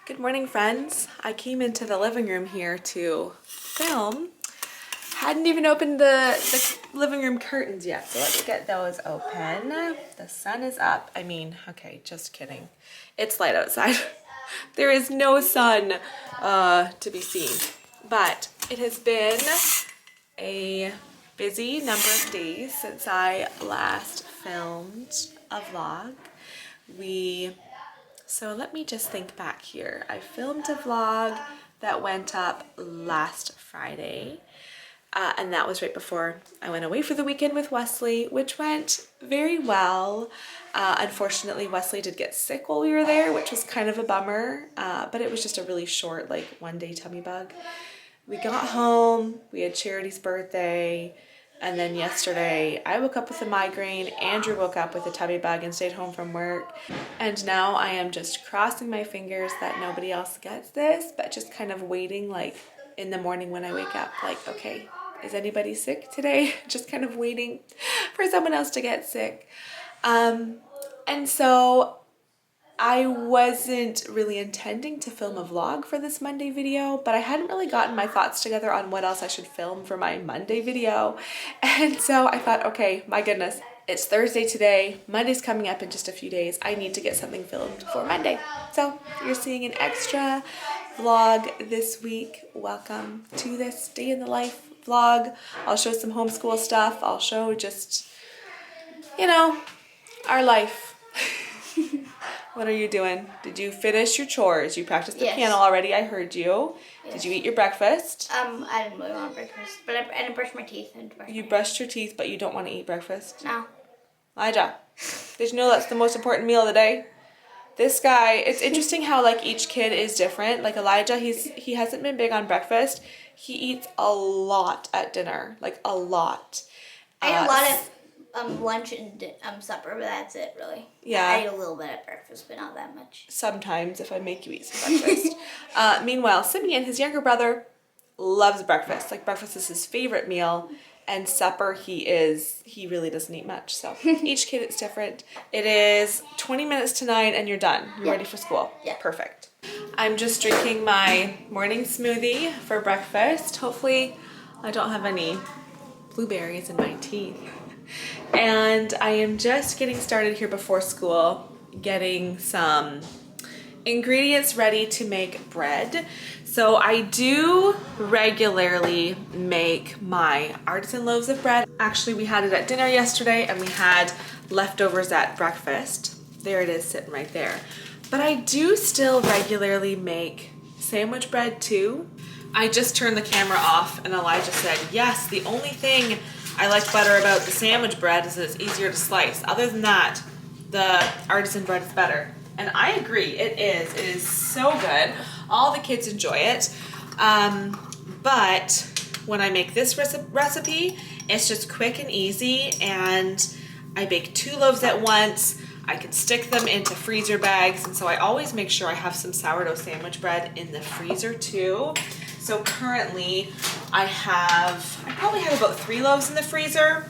Good morning, friends. I came into the living room here to film. Hadn't even opened the living room curtains yet, so let's get those open. The sun is up. Okay, just kidding. It's light outside. There is no sun to be seen, but it has been a busy number of days since I last filmed a vlog. So let me just think back here. I filmed a vlog that went up last Friday, and that was right before I went away for the weekend with Wesley, which went very well. Unfortunately, Wesley did get sick while we were there, which was kind of a bummer, but it was just a really short, like, one-day tummy bug. We got home, we had Charity's birthday, and then yesterday I woke up with a migraine, Andrew woke up with a tummy bug and stayed home from work. And now I am just crossing my fingers that nobody else gets this, but just kind of waiting, like in the morning when I wake up, like, okay, is anybody sick today? Just kind of waiting for someone else to get sick. And so I wasn't really intending to film a vlog for this Monday video, but I hadn't really gotten my thoughts together on what else I should film for my Monday video. And so I thought, okay, my goodness, it's Thursday today. Monday's coming up in just a few days. I need to get something filmed for Monday. So you're seeing an extra vlog this week. Welcome to this day in the life vlog. I'll show some homeschool stuff. I'll show just, our life. What are you doing? Did you finish your chores? You practiced the piano already, I heard you. Yes. Did you eat your breakfast? I didn't really want breakfast, but I didn't brush my teeth. You brushed your teeth, but you don't want to eat breakfast? No. Elijah, did you know that's the most important meal of the day? This guy, it's interesting how like each kid is different. Like Elijah, he hasn't been big on breakfast. He eats a lot at dinner, like a lot. I ate a lot of lunch and supper, but that's it, really. Yeah. I ate a little bit at breakfast, but not that much. Sometimes, if I make you eat some breakfast. Meanwhile, Simeon, his younger brother, loves breakfast. Like, breakfast is his favorite meal, and supper, he really doesn't eat much. So, each kid is different. It is 20 minutes to 9, and you're done. You're ready for school. Yeah. Perfect. I'm just drinking my morning smoothie for breakfast. Hopefully, I don't have any blueberries in my teeth. And I am just getting started here before school, getting some ingredients ready to make bread. So I do regularly make my artisan loaves of bread. Actually, we had it at dinner yesterday and we had leftovers at breakfast. There it is sitting right there. But I do still regularly make sandwich bread too. I just turned the camera off and Elijah said, yes, the only thing I like better about the sandwich bread is that it's easier to slice. Other than that, the artisan bread is better. And I agree, it is. It is so good. All the kids enjoy it. But when I make this recipe, it's just quick and easy, and I bake 2 loaves at once. I can stick them into freezer bags, and so I always make sure I have some sourdough sandwich bread in the freezer too. So currently I probably have about 3 loaves in the freezer.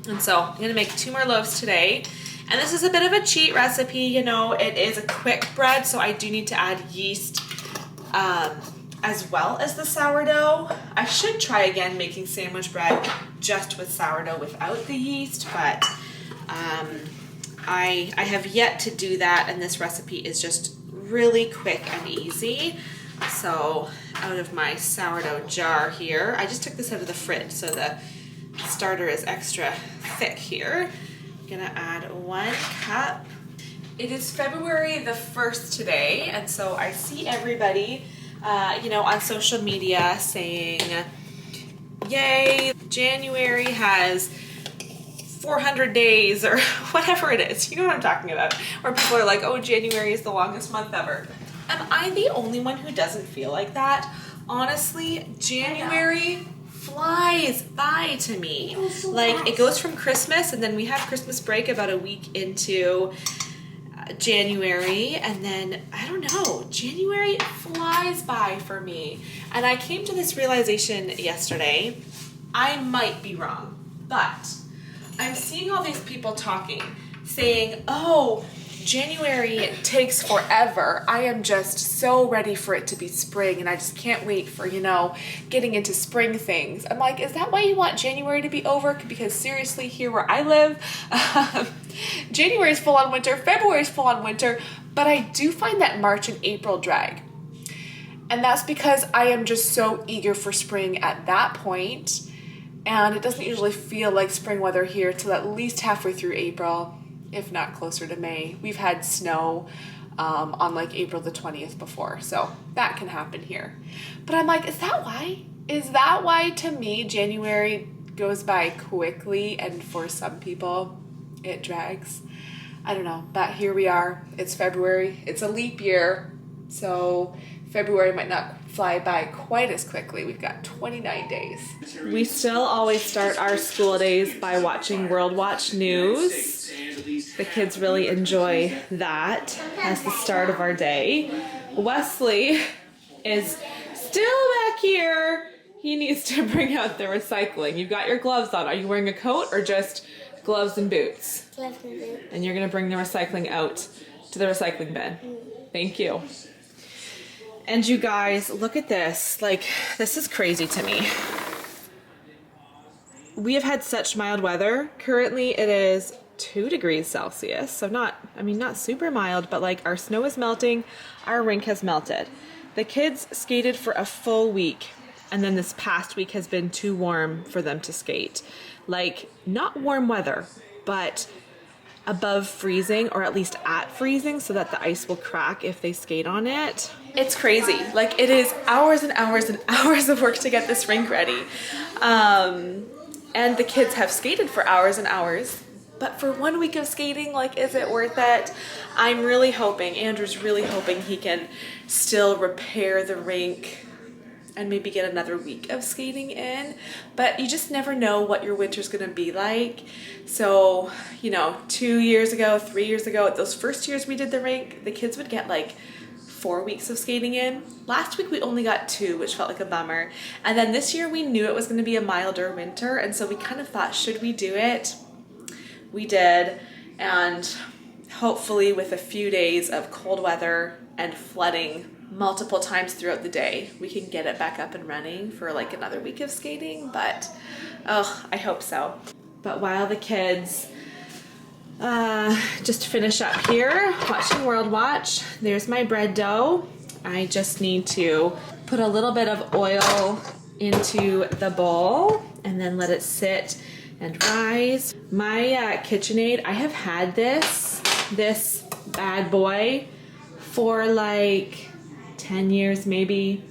And so I'm gonna make 2 more loaves today. And this is a bit of a cheat recipe, it is a quick bread, so I do need to add yeast as well as the sourdough. I should try again making sandwich bread just with sourdough without the yeast, but I have yet to do that, and this recipe is just really quick and easy. So out of my sourdough jar here, I just took this out of the fridge so the starter is extra thick here. I'm gonna add 1 cup. It is February the 1st today, and so I see everybody on social media saying, yay, January has 400 days or whatever it is. You know what I'm talking about. Where people are like, oh, January is the longest month ever. Am I the only one who doesn't feel like that? Honestly, January flies by to me. Like, it goes from Christmas, and then we have Christmas break about a week into January, and then, I don't know, January flies by for me. And I came to this realization yesterday. I might be wrong, but I'm seeing all these people talking, saying, oh, January takes forever. I am just so ready for it to be spring, and I just can't wait for, you know, getting into spring things. I'm like, is that why you want January to be over? Because seriously, here where I live, January is full on winter, February is full on winter, but I do find that March and April drag. And that's because I am just so eager for spring at that point, and it doesn't usually feel like spring weather here till at least halfway through April, if not closer to May. We've had snow on like April the 20th before, so that can happen here. But I'm like, is that why? Is that why to me January goes by quickly and for some people it drags? I don't know, but here we are. It's February. It's a leap year, so February might not fly by quite as quickly. We've got 29 days. We still always start our school days by watching World Watch News. The kids really enjoy that as the start of our day. Wesley is still back here. He needs to bring out the recycling. You've got your gloves on. Are you wearing a coat or just gloves and boots? Gloves and boots. And you're gonna bring the recycling out to the recycling bin. Thank you. And you guys, look at this. Like, this is crazy to me. We have had such mild weather. Currently it is 2 degrees Celsius. So not super mild, but like our snow is melting. Our rink has melted. The kids skated for a full week. And then this past week has been too warm for them to skate. Like, not warm weather, but above freezing, or at least at freezing, so that the ice will crack if they skate on it. It's crazy. Like, it is hours and hours and hours of work to get this rink ready. And the kids have skated for hours and hours, but for 1 week of skating, like, is it worth it? I'm really hoping, Andrew's really hoping he can still repair the rink and maybe get another week of skating in, but you just never know what your winter's gonna be like. So, you know, 2 years ago, 3 years ago, those first years we did the rink, the kids would get like 4 weeks of skating in. Last week we only got 2, which felt like a bummer. And then this year we knew it was gonna be a milder winter, and so we kind of thought, should we do it? We did, and hopefully with a few days of cold weather and flooding multiple times throughout the day, we can get it back up and running for like another week of skating, but oh, I hope so. But while the kids just finish up here watching World Watch, there's my bread dough. I just need to put a little bit of oil into the bowl and then let it sit and rise. My KitchenAid, I have had this bad boy for like 10 years, maybe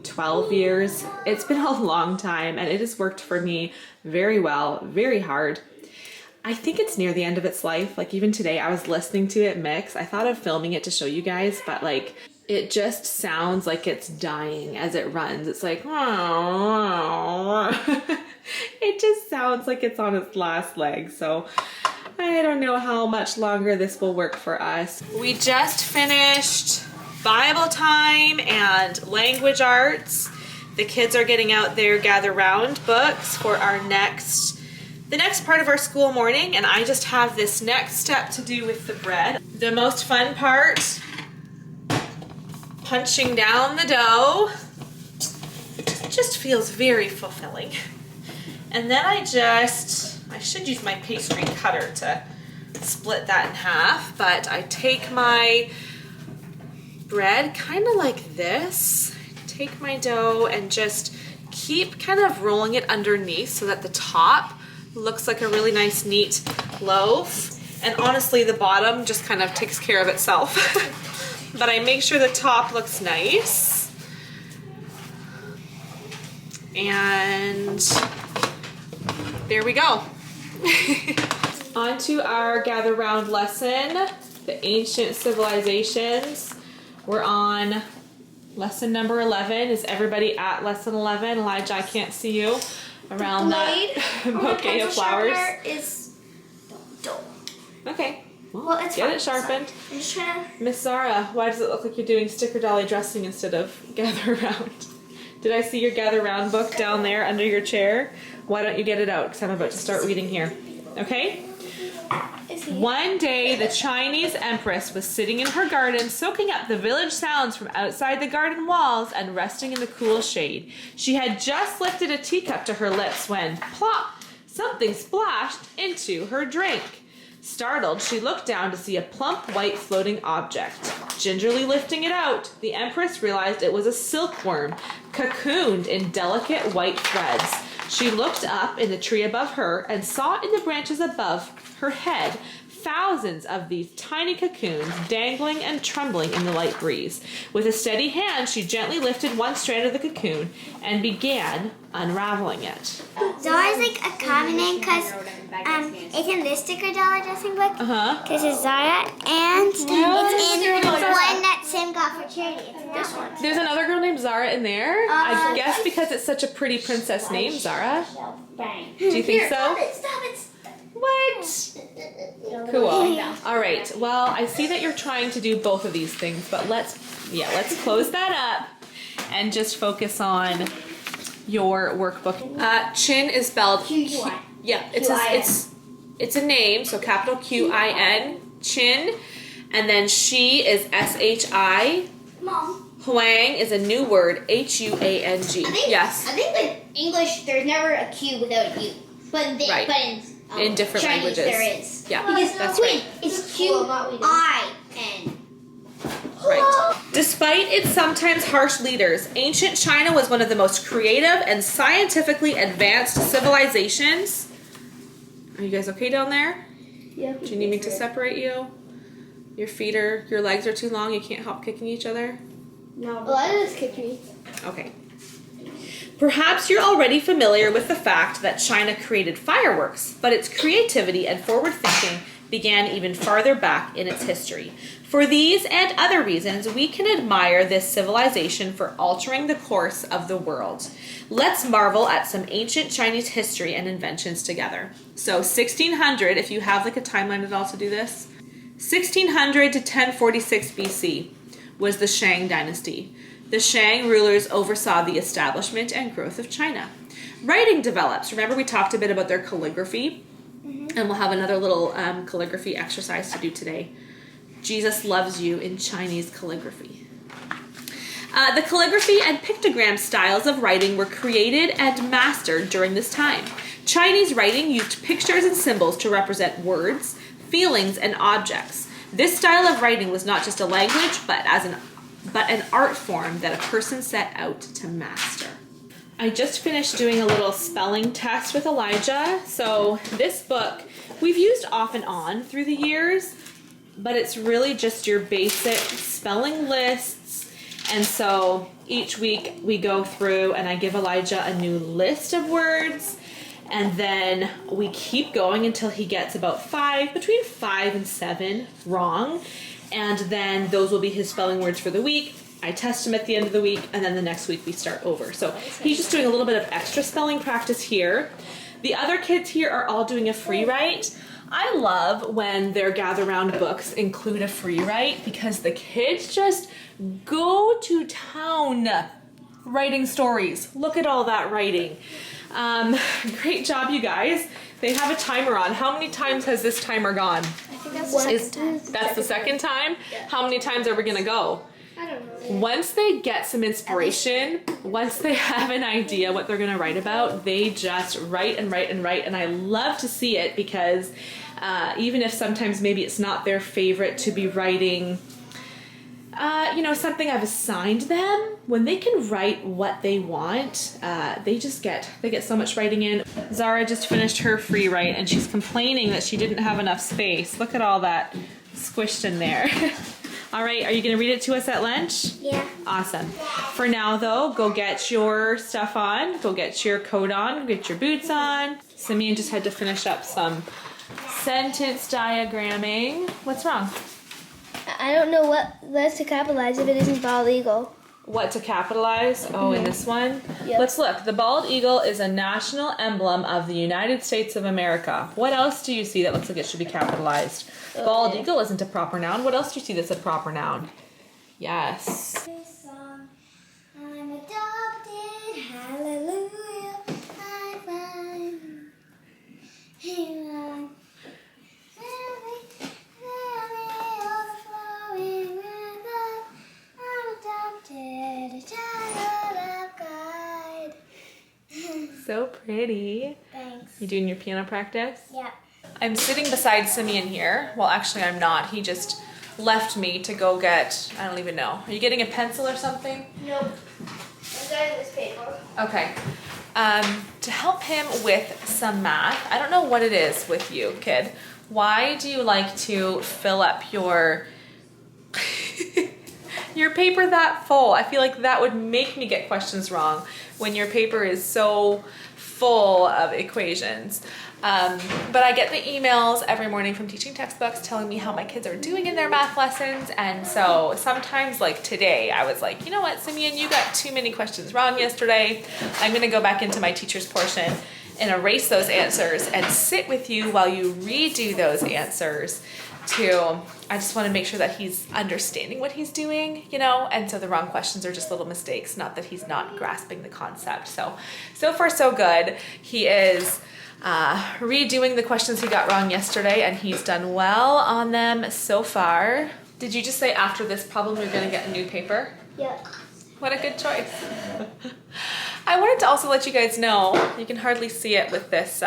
12 years. It's been a long time, and it has worked for me very well, very hard. I think it's near the end of its life. Like, even today I was listening to it mix. I thought of filming it to show you guys, but like, it just sounds like it's dying as it runs. It's like, it just sounds like it's on its last leg. So I don't know how much longer this will work for us. We just finished Bible time and language arts. The kids are getting out their gather round books for the next part of our school morning, and I just have this next step to do with the bread. The most fun part, punching down the dough, just feels very fulfilling. And then I should use my pastry cutter to split that in half, but I take my bread kind of like this, take my dough and just keep kind of rolling it underneath so that the top looks like a really nice neat loaf, and honestly the bottom just kind of takes care of itself. But I make sure the top looks nice, and there we go. On to our gather round lesson, the ancient civilizations. We're on lesson number 11. Is everybody at lesson 11? Elijah, I can't see you around that bouquet of flowers. Is dull. Okay. Well, it's get fine. it sharpened. I'm just trying to... Miss Zara, why does it look like you're doing sticker dolly dressing instead of gather round? Did I see your gather round book down there under your chair? Why don't you get it out? Because I'm about to start reading here. Okay? One day, the Chinese empress was sitting in her garden, soaking up the village sounds from outside the garden walls and resting in the cool shade. She had just lifted a teacup to her lips when, plop, something splashed into her drink. Startled, she looked down to see a plump white floating object. Gingerly lifting it out, the empress realized it was a silkworm, cocooned in delicate white threads. She looked up in the tree above her and saw in the branches above her head thousands of these tiny cocoons dangling and trembling in the light breeze. With a steady hand, she gently lifted one strand of the cocoon and began unraveling it. Zara's like a common name because it's in this sticker dollar dressing book. Because it's Zara and it's in the one that Sim got for charity. It's in this one. There's another girl named Zara in there. I guess because it's such a pretty princess name, Zara. Do you think so? Stop it. What? Cool. All right. Well, I see that you're trying to do both of these things, but let's close that up and just focus on your workbook. Chin is spelled it's a name, so capital Q-I-N, Chin, and then she is S-H-I. Mom. Huang is a new word, H-U-A-N-G. Yes. I think like English, there's never a Q without a U, but in different Chinese languages. There is. Yeah, because that's right. It's Q-I-N. Right. Despite its sometimes harsh leaders, ancient China was one of the most creative and scientifically advanced civilizations. Are you guys okay down there? Yeah. Do you need me to separate you? Your legs are too long, you can't help kicking each other? No. A lot of this kicked me. Okay. Perhaps you're already familiar with the fact that China created fireworks, but its creativity and forward thinking began even farther back in its history. For these and other reasons, we can admire this civilization for altering the course of the world. Let's marvel at some ancient Chinese history and inventions together. So 1600, if you have like a timeline at all to do this, 1600 to 1046 BC was the Shang dynasty. The Shang rulers oversaw the establishment and growth of China. Writing develops. Remember we talked a bit about their calligraphy? And we'll have another little calligraphy exercise to do today. Jesus loves you in Chinese calligraphy. The calligraphy and pictogram styles of writing were created and mastered during this time. Chinese writing used pictures and symbols to represent words, feelings, and objects. This style of writing was not just a language, but an art form that a person set out to master. I just finished doing a little spelling test with Elijah. So this book we've used off and on through the years, but it's really just your basic spelling lists. And so each week we go through and I give Elijah a new list of words, and then we keep going until he gets about between 5 and 7 wrong. And then those will be his spelling words for the week. I test him at the end of the week, and then the next week we start over. So he's just doing a little bit of extra spelling practice here. The other kids here are all doing a free write. I love when their gather round books include a free write because the kids just go to town writing stories. Look at all that writing. Great job, you guys. They have a timer on. How many times has this timer gone? I think that's the second time. That's the second time? Yeah. How many times are we going to go? I don't know. Once they get some inspiration, once they have an idea what they're going to write about, they just write and write and write. And I love to see it because even if sometimes maybe it's not their favorite to be writing, something I've assigned them, when they can write what they want, they get so much writing in. Zara just finished her free write and she's complaining that she didn't have enough space. Look at all that squished in there. All right, are you going to read it to us at lunch? Yeah. Awesome. For now, though, go get your stuff on. Go get your coat on. Go get your boots on. Simeon just had to finish up some sentence diagramming. What's wrong? I don't know what's to capitalize if it isn't bald eagle. What to capitalize? Oh, in this one? Yep. Let's look. The bald eagle is a national emblem of the United States of America. What else do you see that looks like it should be capitalized? Okay. Bald eagle isn't a proper noun. What else do you see that's a proper noun? Yes. I'm adopted, hallelujah, I find him. so pretty. Thanks. You doing your piano practice? Yeah. I'm sitting beside Simeon here. Well, actually I'm not. He just left me to go get, I don't even know. Are you getting a pencil or something? Nope. I got this paper. Okay. To help him with some math, I don't know what it is with you, kid. Why do you like to fill up your your paper that full? I feel like that would make me get questions wrong when your paper is so full of equations. But I get the emails every morning from teaching textbooks telling me how my kids are doing in their math lessons. And so sometimes, like today, I was like, you know what, Simeon, you got too many questions wrong yesterday. I'm gonna go back into my teacher's portion and erase those answers and sit with you while you redo those answers I just want to make sure that he's understanding what he's doing, you know, and so the wrong questions are just little mistakes, not that he's not grasping the concept. So far so good. He is redoing the questions he got wrong yesterday, and he's done well on them so far. Did you just say after this problem you're going to get a new paper? Yep. What a good choice. I wanted to also let you guys know, you can hardly see it with this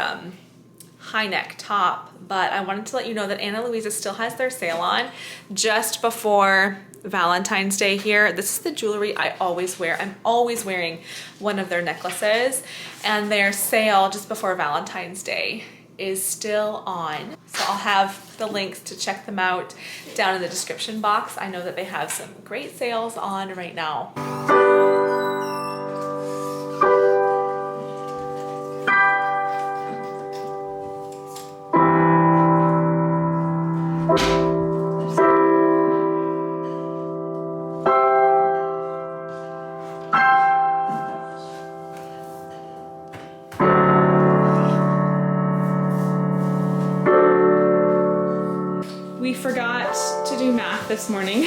high neck top, but I wanted to let you know that Ana Luisa still has their sale on just before Valentine's Day here. This is the jewelry I always wear. I'm always wearing one of their necklaces, and their sale just before Valentine's Day is still on. So I'll have the links to check them out down in the description box. I know that they have some great sales on right now. We forgot to do math this morning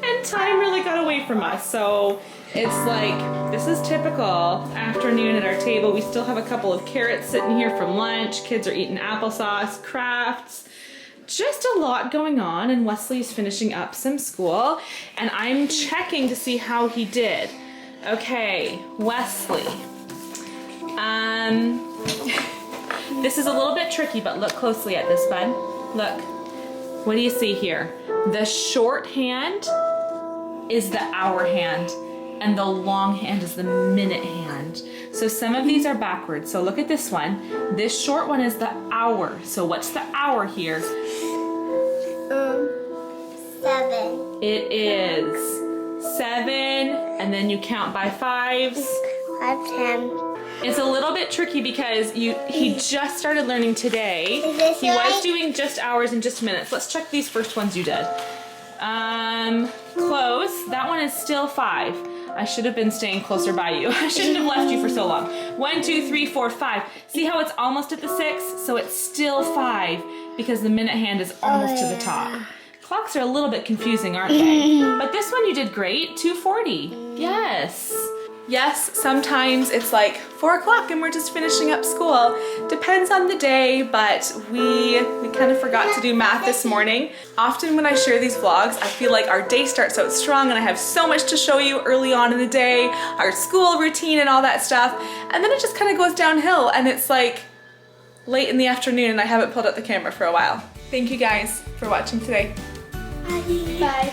and time really got away from us. So it's like, this is typical afternoon at our table. We still have a couple of carrots sitting here from lunch. Kids are eating applesauce, crafts, just a lot going on, and Wesley's finishing up some school and I'm checking to see how he did. Okay, Wesley. This is a little bit tricky, but look closely at this, bud. Look. What do you see here? The short hand is the hour hand, and the long hand is the minute hand. So some of these are backwards. So look at this one. This short one is the hour. So what's the hour here? 7. It is 7, and then you count by 5s. 5, 10. It's a little bit tricky because he just started learning today. He was doing just hours and just minutes. Let's check these first ones you did. Close. That one is still 5. I should have been staying closer by you. I shouldn't have left you for so long. 1, 2, 3, 4, 5. See how it's almost at the 6? So it's still 5 because the minute hand is almost to the top. Clocks are a little bit confusing, aren't they? But this one you did great. 2:40. Yes. Yes, sometimes it's like 4 o'clock and we're just finishing up school. Depends on the day, but we kind of forgot to do math this morning. Often when I share these vlogs, I feel like our day starts out strong and I have so much to show you early on in the day, our school routine and all that stuff. And then it just kind of goes downhill and it's like late in the afternoon and I haven't pulled out the camera for a while. Thank you guys for watching today. Bye. Bye.